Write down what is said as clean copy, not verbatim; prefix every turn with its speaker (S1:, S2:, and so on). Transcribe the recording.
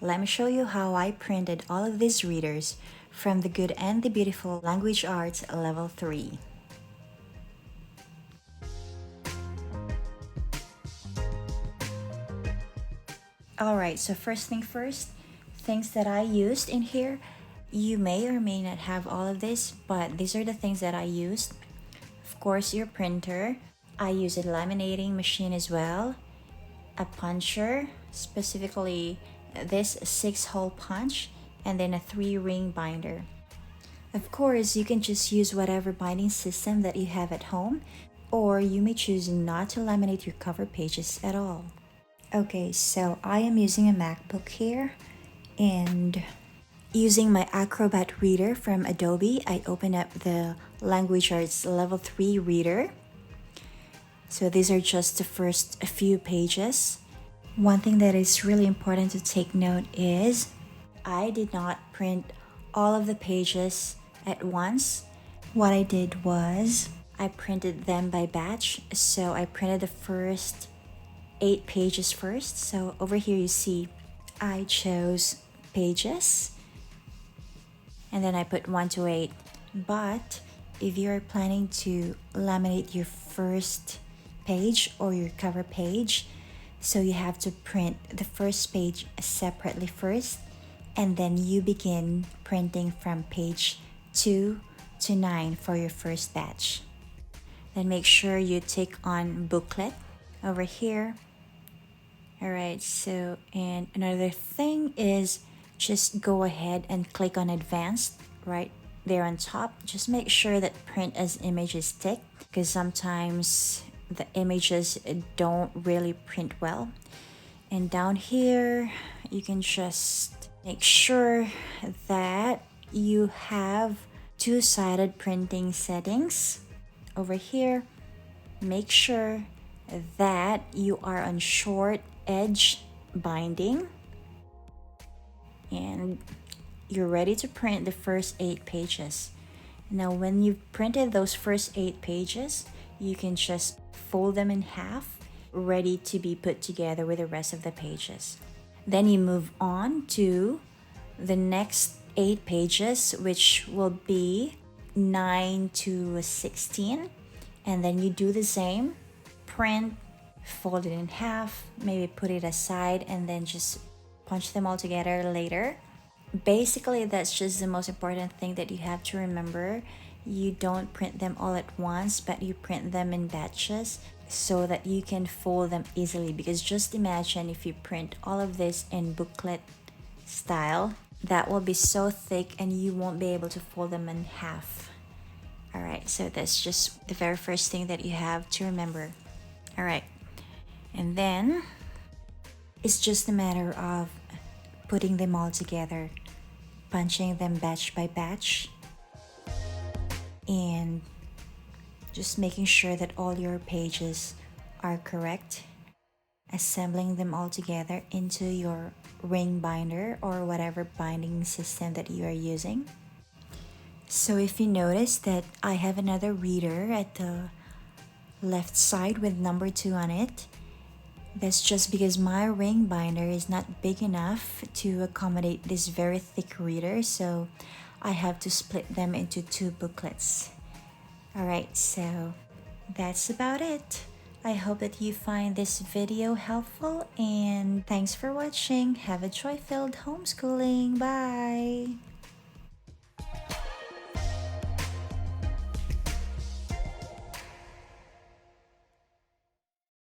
S1: let me show you how I printed all of these readers from the Good and the Beautiful Language Arts Level 3. Alright, so first thing first, things that I used in here. You may or may not have all of this, but these are the things that I used. Of course, your printer. I use a laminating machine as well. A puncher, specifically this 6-hole punch, and then a 3-ring binder. Of course, you can just use whatever binding system that you have at home, or you may choose not to laminate your cover pages at all. Okay, so I am using a MacBook here, and using my Acrobat reader from Adobe, I open up the Language Arts Level 3 reader. So these are just the first few pages. One thing that is really important to take note is I did not print all of the pages at once. What I did was I printed them by batch. So I printed the first 8 pages first. So over here you see I chose pages and then I put 1 to 8. But if you're planning to laminate your first page or your cover page, so you have to print the first page separately first, and then you begin printing from page 2 to 9 for your first batch. Then make sure you take on booklet over here. Alright, so and another thing is just go ahead and click on advanced right there on top. Just make sure that print as image is ticked, because sometimes the images don't really print well. And down here you can just make sure that you have 2-sided printing settings. Over here, make sure that you are on short edge binding, and you're ready to print the first 8 pages. Now when you've printed those first 8 pages, you can just fold them in half, ready to be put together with the rest of the pages. Then you move on to the next 8 pages, which will be 9 to 16, and then you do the same. Print, fold it in half, maybe put it aside, and then just punch them all together later. Basically, that's just the most important thing that you have to remember. You don't print them all at once, but you print them in batches so that you can fold them easily. Because just imagine if you print all of this in booklet style, that will be so thick and you won't be able to fold them in half. Alright, so that's just the very first thing that you have to remember. Alright, and then it's just a matter of putting them all together, punching them batch by batch, and just making sure that all your pages are correct, assembling them all together into your ring binder or whatever binding system that you are using. So if you notice that I have another reader at the left side with number 2 on it, that's just because my ring binder is not big enough to accommodate this very thick reader, so I have to split them into 2 booklets. Alright, so that's about it. I hope that you find this video helpful, and thanks for watching. Have a joy-filled homeschooling. Bye!